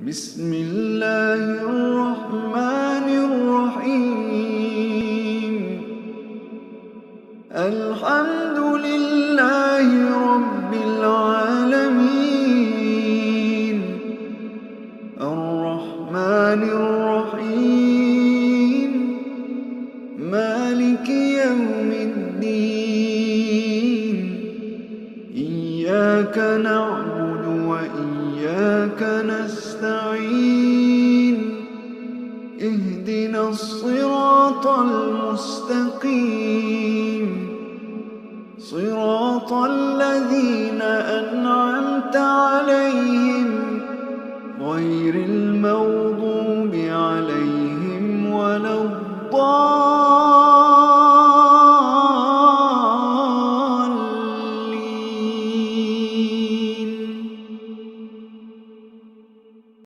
بسم الله الرحمن الرحيم. الحمد لله رب العالمين، الرحمن الرحيم، مالك يوم الدين. إياك نعبد وإياك نستعين. اهدنا الصراط المستقيم، صراط الذين أنعمت عليهم غير المغضوب عليهم ولا الضالين.